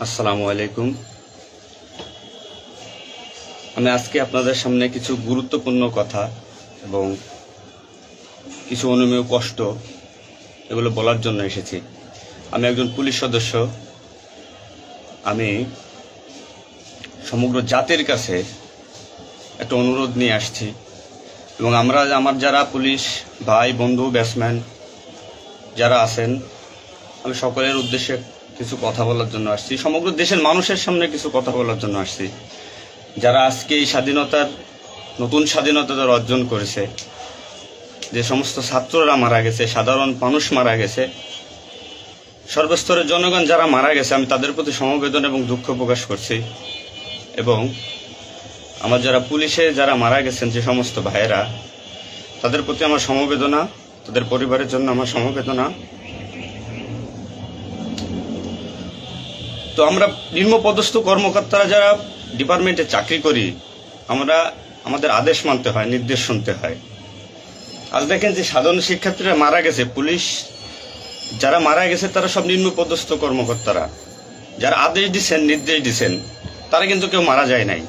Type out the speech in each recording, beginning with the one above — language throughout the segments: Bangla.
আসসালামু আলাইকুম। আমি আজকে আপনাদের সামনে কিছু গুরুত্বপূর্ণ কথা এবং কিছু অনুমেয় কষ্ট এগুলো বলার জন্য এসেছি। আমি একজন পুলিশ সদস্য। আমি সমগ্র জাতির কাছে একটা অনুরোধ নিয়ে আসছি এবং আমার যারা পুলিশ ভাই বন্ধু ব্যাটসম্যান যারা আছেন, আমি সকলের উদ্দেশ্যে কিছু কথা বলার জন্য আসছি। সমগ্র দেশের মানুষের সামনে কিছু কথা বলার জন্য আসছি। যারা আজকে এই নতুন স্বাধীনতা যারা অর্জন করেছে, যে সমস্ত ছাত্ররা মারা গেছে, সাধারণ মানুষ মারা গেছে, সর্বস্তরের জনগণ যারা মারা গেছে, আমি তাদের প্রতি সমবেদনা এবং দুঃখ প্রকাশ করছি। এবং আমার যারা পুলিশে যারা মারা গেছেন যে সমস্ত ভাইয়েরা, তাদের প্রতি আমার সমবেদনা, তাদের পরিবারের জন্য আমার সমবেদনা। তো আমরা নিম্নপদস্থ কর্মকর্তারা যারা ডিপার্টমেন্টে চাকরি করি, আমাদের আদেশ মানতে হয়, নির্দেশ শুনতে হয়। আজ দেখেন যে সাধারণ শিক্ষার্থীরা মারা গেছে, পুলিশ যারা মারা গেছে তারা সব নিম্নপদস্থ কর্মকর্তারা, যারা আদেশ দিচ্ছেন নির্দেশ দিচ্ছেন, তারা কিন্তু কেউ মারা যায় নাই,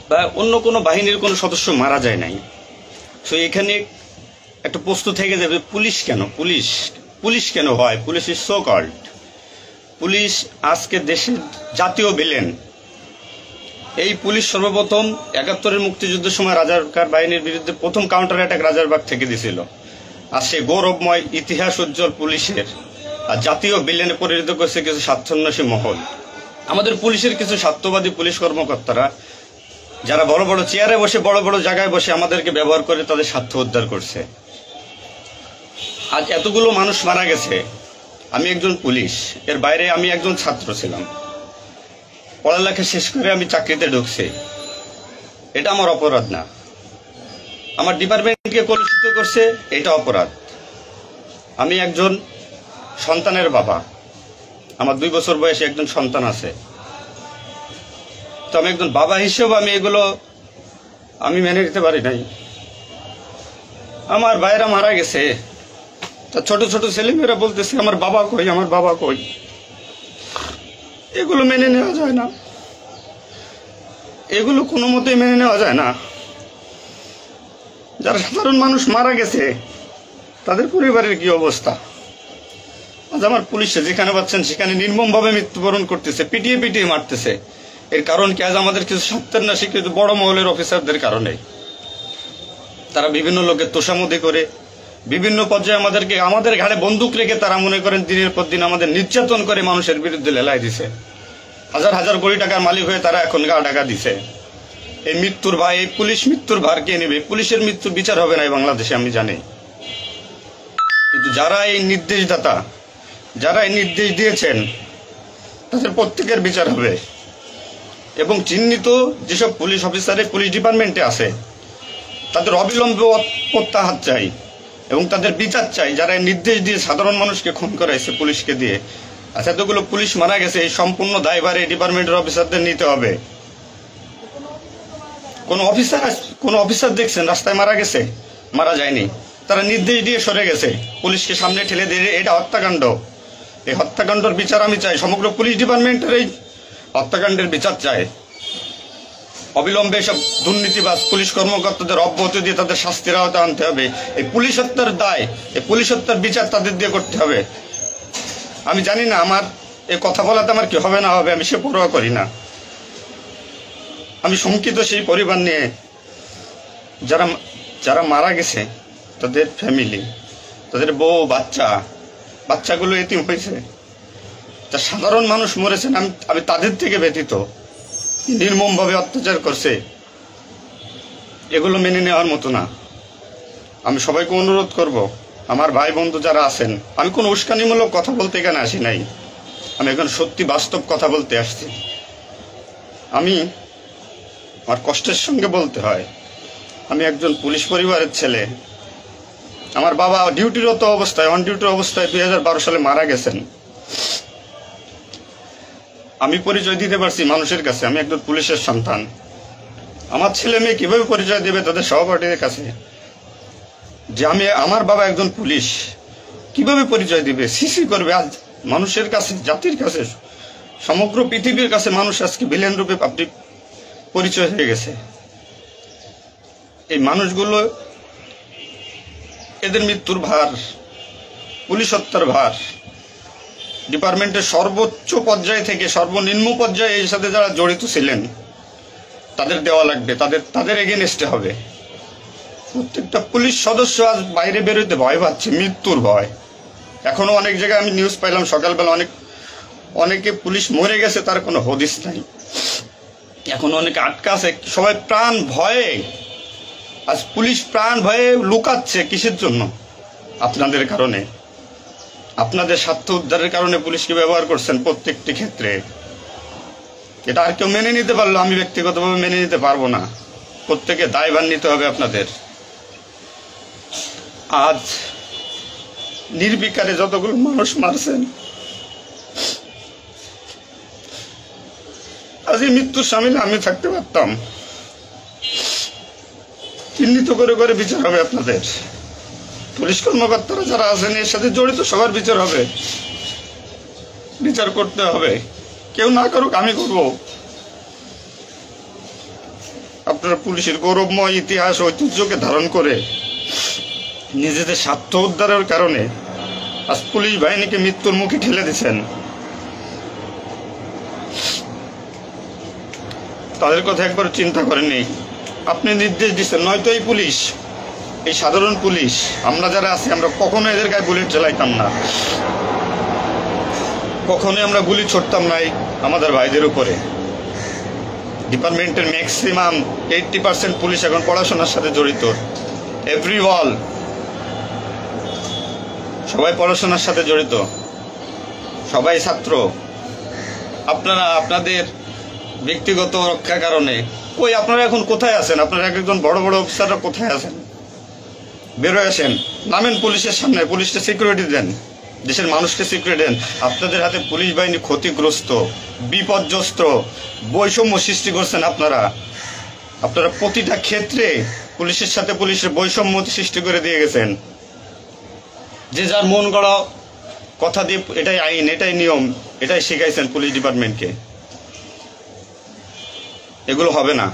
বা অন্য কোনো বাহিনীর কোনো সদস্য মারা যায় নাই। তো এখানে একটা প্রশ্ন থেকে যাবে, পুলিশ কেন পুলিশ কেন হয়? Police is so called. Police আজকে দেশের জাতীয় ভিলেন। এই পুলিশ সর্বপ্রথম ৭১-এর মুক্তিযুদ্ধের সময় রাজাকার বাহিনীর বিরুদ্ধে প্রথম কাউন্টার অ্যাটাক রাজারবাগ থেকে দিছিল। আর সে গৌরবময় ইতিহাস উজ্জ্বল পুলিশের আর জাতীয় ভিলেনে পরিণত করছে কিছু স্বার্থান্বেষী মহল। আমাদের পুলিশের কিছু স্বার্থবাদী পুলিশ কর্মকর্তারা যারা বড় বড় চেয়ারে বসে, বড় বড় জায়গায় বসে আমাদেরকে ব্যবহার করে তাদের স্বার্থ উদ্ধার করছে। আজ এতগুলো মানুষ মারা গেছে। আমি একজন পুলিশ, এর বাইরে আমি একজন ছাত্র ছিলাম। পড়ালেখা শেষ করে আমি চাকরিতে ঢুকছি। এটা আমার অপরাধ না। আমার ডিপার্টমেন্টকে কলুষিত করছে, এটা অপরাধ। আমি একজন সন্তানের বাবা। আমার 2 বছর বয়সে একজন সন্তান আছে। তো আমি একজন বাবা হিসেবে আমি মেনে নিতে পারি নাই। আমার ভাইয়েরা মারা গেছে, তা ছোট ছোট ছেলেমেয়েরা বলতেছে আমার বাবা কই, আমার বাবা কই। এগুলো মেনে নেওয়া যায় না, এগুলো কোনো মতেই মেনে নেওয়া যায় না। যারা সাধারণ মানুষ মারা গেছে তাদের পরিবারের কি অবস্থা? আজ আমার পুলিশে যেখানে পাচ্ছেন সেখানে নির্মমভাবে মৃত্যুবরণ করতেছে, পিটিয়ে মারতেছে। এর কারণ কি? আজ আমাদের কিছু সত্যের না স্বীকৃত বড় মহলের অফিসারদের কারণে। তারা বিভিন্ন লোকের তোষামোদি করে বিভিন্ন পর্যায়ে আমাদের ঘাড়ে বন্দুক রেখে তারা মনে করেন দিনের পর দিন আমাদের নির্যাতন করে মানুষের বিরুদ্ধে লেলাই দিছে। হাজার হাজার কোটি টাকার মালিক হয়ে তারা এখন গা টাকা দিছে। এই মৃত্যুর ভাই, এই পুলিশ মৃত্যুর ভার কে নেবে? পুলিশের মৃত্যুর বিচার হবে না এই বাংলাদেশে, আমি জানি। কিন্তু যারা এই নির্দেশদাতা, যারা এই নির্দেশ দিয়েছেন, তাদের প্রত্যেকের বিচার হবে। এবং চিহ্নিত যেসব পুলিশ অফিসারে পুলিশ ডিপার্টমেন্টে আছে তাদের অবিলম্বে প্রত্যাহার চাই এবং তাদের বিচার চাই, যারা নির্দেশ দিয়ে সাধারণ মানুষকে খুন করাইছে পুলিশকে দিয়ে। আচ্ছা, এতগুলো পুলিশ মারা গেছে, এই সম্পূর্ণ দায়ভার এই ডিপার্টমেন্টের অফিসারদের নিতে হবে। কোন অফিসার দেখছেন রাস্তায় মারা গেছে? মারা যায়নি। তারা নির্দেশ দিয়ে সরে গেছে, পুলিশকে সামনে ঠেলে দিয়ে। এটা হত্যাকাণ্ড। এই হত্যাকাণ্ডের বিচার আমি চাই। সমগ্র পুলিশ ডিপার্টমেন্টের এই হত্যাকাণ্ডের বিচার চাই। অবিলম্বে সব দুর্নীতিবাজ পুলিশ কর্মকর্তাদের অব্যাহতি দিয়ে তাদের শাস্তির আওতায় আনতে হবে। এই পুলিশ হত্যার দায়, এই পুলিশ হত্যার বিচার তাদের দিয়ে করতে হবে। আমি জানি না আমার এই কথা বলাতে আমার কি হবে না হবে, আমি সে পরোয়া করি না। আমি শঙ্কিত সেই পরিবার নিয়ে, যারা মারা গেছে, তাদের ফ্যামিলি, তাদের বউ বাচ্চাগুলো এতিম হয়েছে। যা সাধারণ মানুষ মরেছেন, আমি তাদের থেকে ব্যতীত। নির্মমভাবে অত্যাচার করছে, এগুলো মেনে নেওয়ার মতো না। আমি সবাইকে অনুরোধ করব, আমার ভাই বন্ধু যারা আছেন, আমি কোনো উস্কানিমূলক কথা বলতে এখানে আসি নাই। আমি এখন সত্যি বাস্তব কথা বলতে আসছি। আমার কষ্টের সঙ্গে বলতে হয়, আমি একজন পুলিশ পরিবারের ছেলে। আমার বাবা অন ডিউটির অবস্থায় 2012 সালে মারা গেছেন। আমি পরিচয় দিতে পারছি মানুষের কাছে, আমি একজন পুলিশের সন্তান। আমার ছেলে মেয়ে কিভাবে পরিচয় দেবে তাদের সহপাঠীদের কাছে যে আমার বাবা একজন পুলিশ? কিভাবে পরিচয় দিবে? সিসি করবে? আজ মানুষের কাছে, জাতির কাছে সমগ্র পৃথিবীর কাছে মানুষ আজকে ভিলেন রূপে আপনি পরিচয় হয়ে গেছে। এই মানুষগুলো, এদের মৃত্যুর ভার, পুলিশ হত্যার ভার ডিপার্টমেন্টের সর্বোচ্চ পর্যায় থেকে সর্বনিম্ন পর্যায়ে এর সাথে যারা জড়িত ছিলেন তাদের দেওয়া লাগবে, তাদের এগেনস্টে হবে। প্রত্যেকটা পুলিশ সদস্য আজ বাইরে বেরোতে ভয় পাচ্ছে, মৃত্যুর ভয়। এখনো অনেক জায়গায় আমি নিউজ পাইলাম সকালবেলা, অনেকে পুলিশ মরে গেছে, তার কোনো হদিস নাই। এখন অনেকে আটকা আছে, সবাই প্রাণ ভয়ে, আজ পুলিশ প্রাণ ভয়ে লুকাচ্ছে। কিসের জন্য? আপনাদের কারণে, আপনাদের স্বার্থ উদ্ধারের কারণে পুলিশকে ব্যবহার করছেন প্রত্যেকটি ক্ষেত্রে। এটা আর কেউ মেনে নিতে পারলো, আমি ব্যক্তিগতভাবে মেনে নিতে পারবো না। প্রত্যেকে দায়ভার নিতে হবে আপনাদের। আজ নির্বিকারে যতগুলো মানুষ মারছেন, আজ এই মৃত্যুর সামিলে আমি থাকতে পারতাম। চিহ্নিত করে করে বিচার হবে আপনাদের। পুলিশ কর্মকর্তারা যারা আছেন এর সাথে জড়িত সবার বিচার হবে, বিচার করতে হবে। কেউ না করুক, আমি করব। আপনারা পুলিশের গৌরবময় ইতিহাস ঐতিহ্যকে ধারণ করে নিজেদের স্বার্থ উদ্ধারের কারণে আজ পুলিশ বাহিনীকে মৃত্যুর মুখে ঠেলে দিচ্ছেন। তাদের কথা একবার চিন্তা করেননি। আপনি নির্দেশ দিচ্ছেন, নয়তো এই পুলিশ, এই সাধারণ পুলিশ, আমরা যারা আছি, আমরা কখনো এদের গায়ে বুলেট চালাইতাম না, কখনোই আমরা গুলি ছড়তাম নাই আমাদের ভাইদের উপরে। ডিপার্টমেন্টের ম্যাক্সিমাম 80% পুলিশ এখন পড়াশোনার সাথে জড়িত। এভরি ওয়াল, সবাই পড়াশোনার সাথে জড়িত, সবাই ছাত্র। আপনারা আপনাদের ব্যক্তিগত রক্ষার কারণে কই, আপনারা এখন কোথায় আছেন? আপনারা একজন বড় বড় অফিসাররা কোথায় আছেন? বেরোয় আসেন, নামেন পুলিশের সামনে, পুলিশকে সিকিউরিটি দেন, দেশের মানুষকে সিকিউরিটি দেন। আপনাদের হাতে পুলিশ বাহিনী ক্ষতিগ্রস্ত, বিপর্যস্ত, বৈষম্য সৃষ্টি করছেন আপনারা। আপনারা প্রতিটা ক্ষেত্রে পুলিশের সাথে পুলিশের বৈষম্য সৃষ্টি করে দিয়ে গেছেন। যে যার মন গড়া কথা দিয়ে এটাই আইন, এটাই নিয়ম, এটাই শিখাইছেন পুলিশ ডিপার্টমেন্টকে। এগুলো হবে না।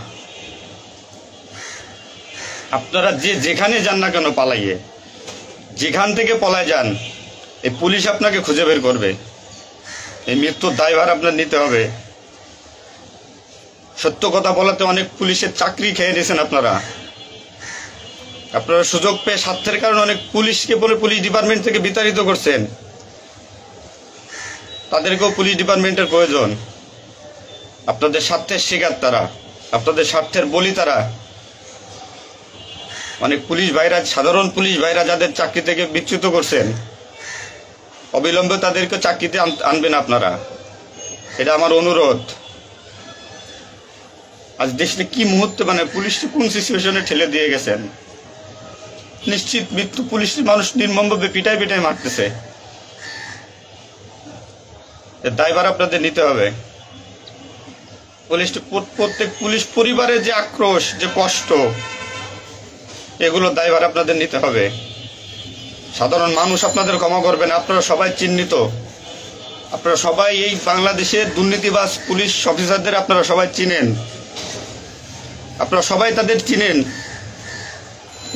আপনারা যেখানে যান না কেন পালাইয়ে, যেখান থেকে পলায় যান, এই পুলিশ আপনাকে খুঁজে বের করবে। এই মৃত্যুর দায়ভার আপনার নিতে হবে। সত্য কথা বলাতে অনেক পুলিশের চাকরি খেয়ে দিয়েছেন আপনারা। আপনারা সুযোগ পেয়ে স্বার্থের কারণে অনেক পুলিশকে বলে পুলিশ ডিপার্টমেন্ট থেকে বিতাড়িত করছেন। তাদেরকেও পুলিশ ডিপার্টমেন্টের প্রয়োজন। আপনাদের স্বার্থের শিকার তারা, আপনাদের স্বার্থের বলি তারা। অনেক পুলিশ ভাইরা, সাধারণ পুলিশ ভাইরা যাদের চাকরি থেকে বিচ্যুত করছেন, অবিলম্বে তাদেরকে চাকরিতে আনবেন আপনারা। এটা আমার অনুরোধ। আজ দেশে কি মুহূর্তে, মানে পুলিশকে কোন সিচুয়েশনে ঠেলে দিয়ে গেছেন। নিশ্চিত মৃত্যু, পুলিশের মানুষ নির্মমভাবে পিটাই পিটাই মারতেছে। এর দায়ভার আপনাদের নিতে হবে। প্রত্যেক পুলিশ পরিবারের যে আক্রোশ, যে কষ্ট, এগুলো দায়ভার আপনাদের নিতে হবে। সাধারণ মানুষ আপনাদের ক্ষমা করবেন। আপনারা সবাই চিহ্নিত, আপনারা সবাই এই বাংলাদেশের দুর্নীতিবাজ পুলিশ অফিসারদের আপনারা সবাই চিনেন, আপনারা সবাই তাদের চিনেন।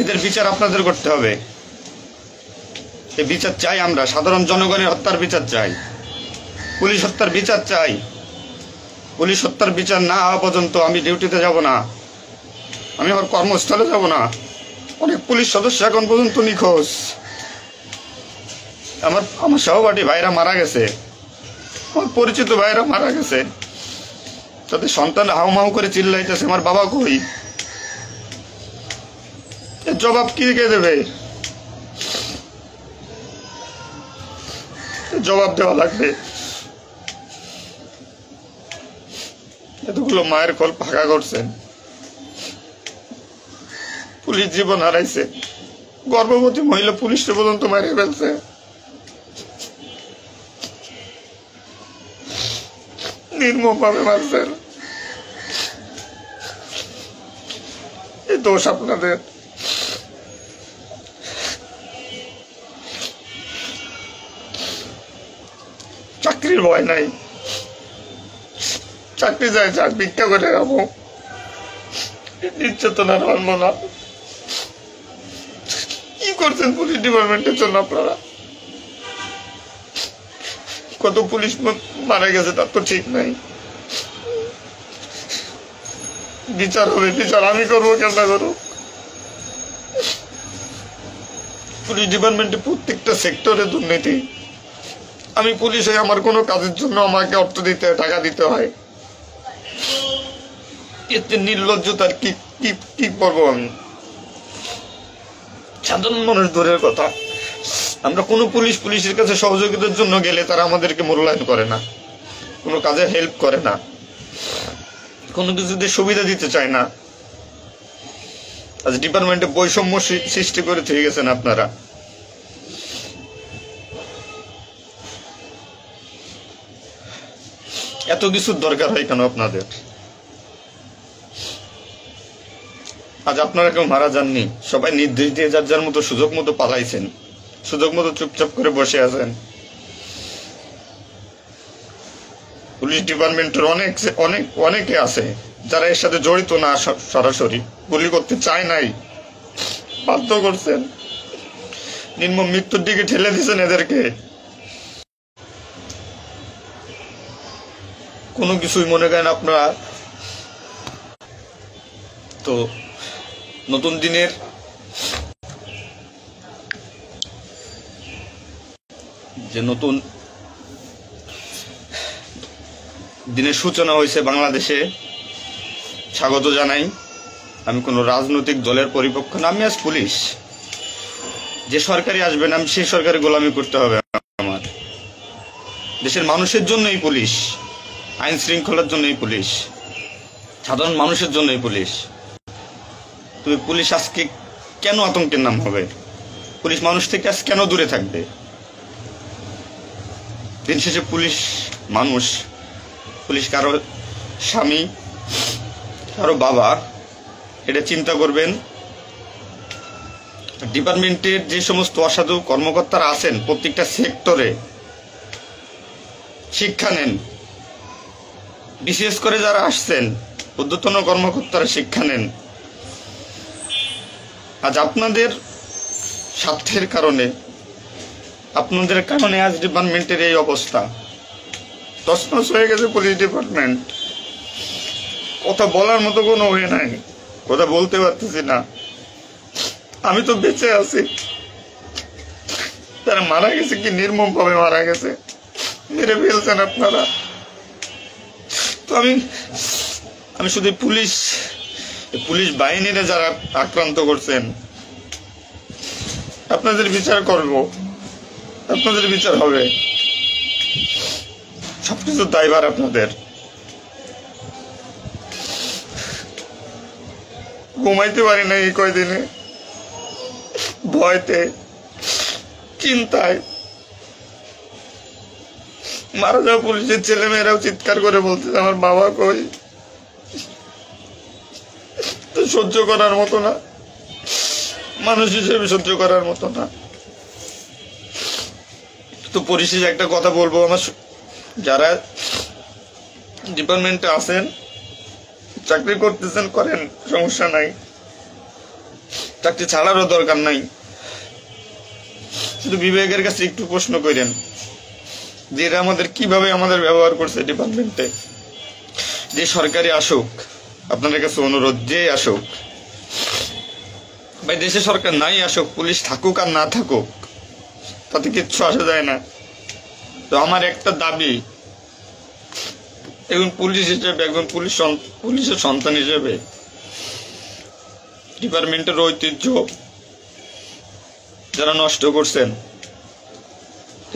এদের বিচার আপনাদের করতে হবে। এই বিচার চাই আমরা, সাধারণ জনগণের হত্যার বিচার চাই, পুলিশ হত্যার বিচার চাই। পুলিশ হত্যার বিচার না হওয়া পর্যন্ত আমি ডিউটিতে যাব না, আমি আমার কর্মস্থলে যাব না। অনেক পুলিশ সদস্য এখন পর্যন্ত নিখোঁজ। আমার সহপাঠী ভাইরা মারা গেছে, আমার পরিচিত ভাইরা মারা গেছে। তাদের সন্তান হাউমাউ করে চিল্লাইতেছে, আমার বাবা কই? এর জবাব কি কে দেবে? জবাব দেওয়া লাগবে। এতগুলো মায়ের কোল ফাঁকা করছেন, পুলিশ জীবন হারাইছে, গর্ভবতী মহিলা পুলিশে পর্যন্ত মারিয়ে ফেলছে। নির্মম ভাবে মারছেন। এই দোষ আপনাদের। চাকরির ভয় নাই, চাকরি যায় যাক, ভিক্ষা করে খাবো, নির্যাতন আর মানবো না। কি করছেন পুলিশ ডিপার্টমেন্টের জন্য আপনারা? কত পুলিশ মারা গেছে তার তো ঠিক নাই। বিচার হবে, বিচার আমি করবো, কেমন করবো? পুলিশ ডিপার্টমেন্টে প্রত্যেকটা সেক্টরে দুর্নীতি। আমি পুলিশ হয়ে আমার কোনো কাজের জন্য আমাকে অর্থ দিতে হয়, টাকা দিতে হয়। এতে নির্লজ্জতার কি কি কি করবো আমি? সাধারণ মানুষ দূরের কথা, আমরা কোনো পুলিশের কাছে সহযোগিতার জন্য গেলে তারা আমাদেরকে মূল্যায়ন করে না, কোনো কাজে হেল্প করে না, কোনো কিছুতে সুবিধা দিতে চায় না। আজ ডিপার্টমেন্টে বৈষম্য সৃষ্টি করে থেকে গেছেন আপনারা। এত কিছুর দরকার হয় কেন আপনাদের? আজ আপনারা কেউ মারা যাননি, সবাই নির্দেশ দিয়ে যার যার মতো সুযোগ মতো পালাইছেন, সুযোগ মতো চুপচাপ করে বসে আছেন। পুলিশ ডিপার্টমেন্টের অনেকে আছে যারা এর সাথে জড়িত না, সরাসরি গুলি করতে চায় নাই, বাধ্য করছেন, নির্মম মৃত্যুর দিকে ঠেলে দিয়েছেন এদেরকে। কোনো কিছুই মনে করেন আপনারা তো নতুন দিনের যে নতুন দিনের সূচনা হয়েছে বাংলাদেশে, স্বাগত জানাই। আমি কোনো রাজনৈতিক দলের পরিপক্ষ না, আমি আজ পুলিশ। যে সরকারি আসবেন আমি সেই সরকারি গোলামি করতে হবে আমার। দেশের মানুষের জন্যই পুলিশ, আইন শৃঙ্খলার জন্যই পুলিশ, সাধারণ মানুষের জন্যই পুলিশ। তুমি পুলিশ আজকে কেন আতঙ্কের নাম হবে? পুলিশ মানুষ থেকে আজ কেন দূরে থাকবে? দিন শেষে পুলিশ মানুষ, পুলিশ কারো স্বামী, কারো বাবা, এটা চিন্তা করবেন। ডিপার্টমেন্টের যে সমস্ত অসাধু কর্মকর্তারা আছেন প্রত্যেকটা সেক্টরে শিক্ষা নেন, বিশেষ করে যারা আসছেন ঊর্ধ্বতন কর্মকর্তারা শিক্ষা নেন। আজ আপনাদের স্বার্থের কারণে, আপনাদের কারণে আজ ডিপার্টমেন্টের এই অবস্থা, তছনছ হয়ে গেছে পুলিশ ডিপার্টমেন্ট। কথা বলার মতো কোনো ওয়ে নাই, কথা বলতে পারতেছি না। আমি তো বেঁচে আছি, তারা মারা গেছে, কি নির্মম ভাবে মারা গেছে, মেরে ফেলছেন আপনারা। তো আমি শুধু পুলিশ বাহিনীরা যারা আক্রান্ত করছেন আপনাদের বিচার করব, আপনাদের বিচার হবে। সবকিছু দায়ভার আপনাদের। ঘুমাইতে পারি না এই কয়দিনে, ভয়তে, চিন্তায়। মারা যাওয়া পুলিশের ছেলেমেয়েরাও চিৎকার করে বলছে আমার বাবা কই। তো সহ্য করার মতো না, মানুষ হিসেবে সহ্য করার মতো না। তো পরিশেষে একটা কথা বলবো, আমার যারা ডিপার্টমেন্টে আছেন, চাকরি করতেছেন করেন, সমস্যা নাই, চাকরি ছাড়ারও দরকার নাই। শুধু বিবেকের কাছে একটু প্রশ্ন করেন যে এরা আমাদের কিভাবে আমাদের ব্যবহার করছে ডিপার্টমেন্টে। যে সরকারি আসুক, আপনাদের কাছে অনুরোধ, যে আসুক ভাই, দেশে সরকার নাই আসুক, পুলিশ থাকুক আর না থাকুক তাতে কিচ্ছু আসা যায় না। তো আমার একটা দাবি, একজন পুলিশ হিসেবে, একজন পুলিশের সন্তান হিসেবে, ডিপার্টমেন্টের ঐতিহ্য যারা নষ্ট করছেন,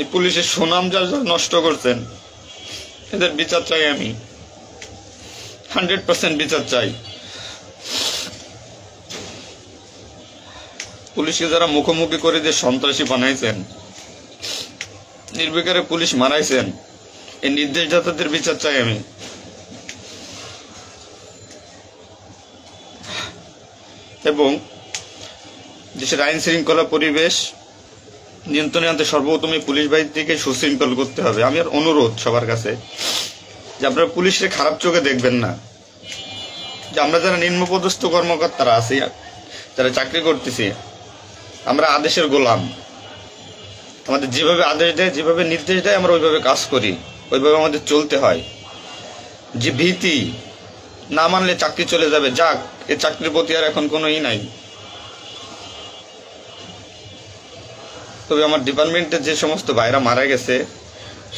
এই পুলিশের সুনাম যারা নষ্ট করছেন, এদের বিচার চাই আমি, 100% বিচার চাই। পুলিশকে যারা মুখোমুখি করে যে সন্ত্রাসী বানাইছেন, নির্বিকারে পুলিশ মারাইছেন, এই নির্দেশদাতাদের বিচার চাই আমি। এবং দেশের আইন শৃঙ্খলা পরিবেশ নিয়ন্ত্রণে আনতে সর্বপ্রথমে পুলিশ বাহিনীকে সুশৃঙ্খল করতে হবে। আমি আর অনুরোধ সবার কাছে, যে আপনারা পুলিশে খারাপ চোখে দেখবেন না, যে আমরা যারা নিম্নপদস্থ কর্মকর্তারা আছি, যারা চাকরি করতেছি, আমরা আদেশের গোলাম। আমাদের যেভাবে আদেশ দেয়, যেভাবে নির্দেশ দেয়, আমরা ওইভাবে কাজ করি, ওইভাবে আমাদের চলতে হয়। যে ভীতি, না মানলে চাকরি চলে যাবে, যাক, এ চাকরির প্রতি আর এখন কোনো নাই। তবে আমার ডিপার্টমেন্টে যে সমস্ত ভাইরা মারা গেছে,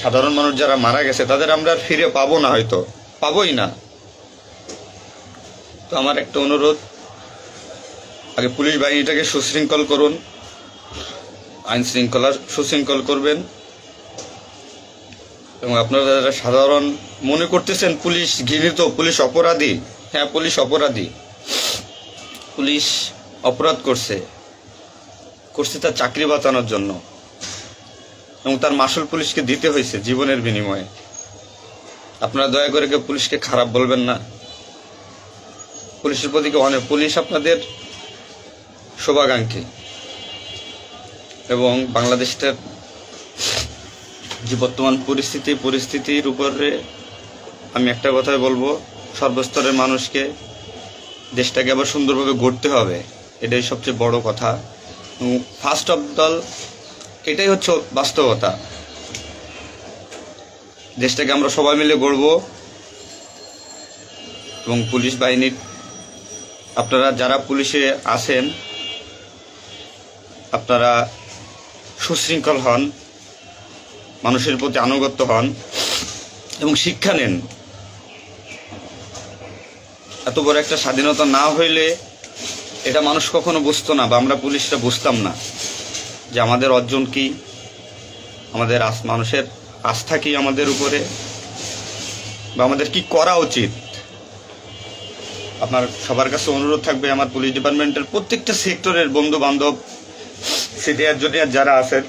সাধারণ মানুষ যারা মারা গেছে, তাদের আমরা আর ফিরে পাবো না, হয়তো পাবোই না। তো আমার একটা অনুরোধ, আগে পুলিশ বাহিনীটাকে সুশৃঙ্খল করুন, আইন শৃঙ্খলা সুশৃঙ্খল করবেন। এবং আপনারা যারা সাধারণ মনে করতেছেন পুলিশ ঘৃণিত, পুলিশ অপরাধী, হ্যাঁ পুলিশ অপরাধী, পুলিশ অপরাধ করছে তার চাকরি বাঁচানোর জন্য, এবং তার মাসুল পুলিশকে দিতে হয়েছে জীবনের বিনিময়ে। আপনারা দয়া করে কেউ পুলিশকে খারাপ বলবেন না। পুলিশের প্রতি অনেক, পুলিশ আপনাদের শুভাকাঙ্ক্ষী। এবং বাংলাদেশটার যে বর্তমান পরিস্থিতির উপরে আমি একটা কথাই বলবো, সর্বস্তরের মানুষকে, দেশটাকে আবার সুন্দরভাবে গড়তে হবে, এটাই সবচেয়ে বড় কথা। ফার্স্ট অফ অল এটাই হচ্ছে বাস্তবতা। দেশটাকে আমরা সবাই মিলে গড়ব। এবং পুলিশ বাহিনীর আপনারা যারা পুলিশে আছেন, আপনারা সুশৃঙ্খল হন, মানুষের প্রতি আনুগত্য হন এবং শিক্ষা নেন। এত বড় একটা স্বাধীনতা না হইলে এটা মানুষ কখনো বুঝতো না, বা আমরা পুলিশরা বুঝতাম না যে আমাদের অর্জন কি, আমাদের মানুষের আস্থা কি আমাদের উপরে, বা আমাদের কি করা উচিত। আপনার সবার কাছে অনুরোধ থাকবে, আমার পুলিশ ডিপার্টমেন্টের প্রত্যেকটা সেক্টরের বন্ধু বান্ধব, সিনিয়র জুনিয়র যারা আছেন,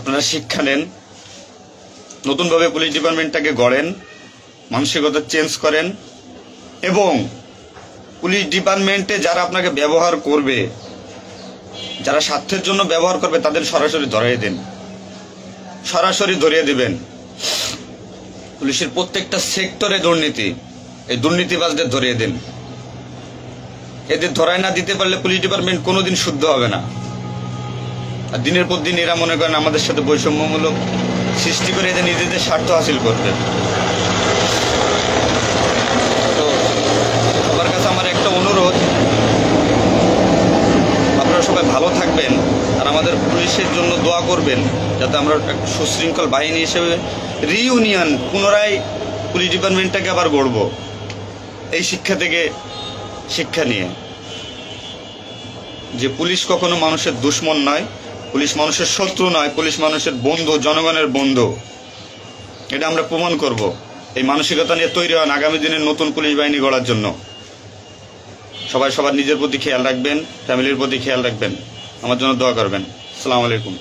আপনারা শিক্ষা নেন, নতুনভাবে পুলিশ ডিপার্টমেন্টটাকে গড়েন, মানসিকতা চেঞ্জ করেন। এবং পুলিশ ডিপার্টমেন্টে যারা আপনাকে ব্যবহার করবে, যারা স্বার্থের জন্য ব্যবহার করবে, তাদের সরাসরি ধরিয়ে দিবেন। পুলিশের প্রত্যেকটা সেক্টরে দুর্নীতি, এই দুর্নীতিবাজদের ধরিয়ে দিন। এদের ধরায় না দিতে পারলে পুলিশ ডিপার্টমেন্ট কোনোদিন শুদ্ধ হবে না। আর দিনের পর দিন এরা মনে করেন আমাদের সাথে বৈষম্যমূলক সৃষ্টি করে এদের নিজেদের স্বার্থ হাসিল করবে। তো সবার কাছে আমার একটা অনুরোধ, আপনারা সবাই ভালো থাকবেন আর আমাদের পুলিশের জন্য দোয়া করবেন, যাতে আমরা একটা সুশৃঙ্খল বাহিনী হিসেবে রিইউনিয়ন, পুনরায় পুলিশ ডিপার্টমেন্টটাকে আবার গড়ব, এই শিক্ষা থেকে শিক্ষা নিয়ে, যে পুলিশ কখনো মানুষের দুশ্মন নয়, পুলিশ মানুষের শত্রু নয়, পুলিশ মানুষের বন্ধু, জনগণের বন্ধু। এটা আমরা প্রমাণ করব। এই মানসিকতা নিয়ে তৈরি হন আগামী দিনের নতুন পুলিশ বাহিনী গড়ার জন্য। সবাই সবার নিজের প্রতি খেয়াল রাখবেন, ফ্যামিলির প্রতি খেয়াল রাখবেন, আমার জন্য দোয়া করবেন। আসসালামু আলাইকুম।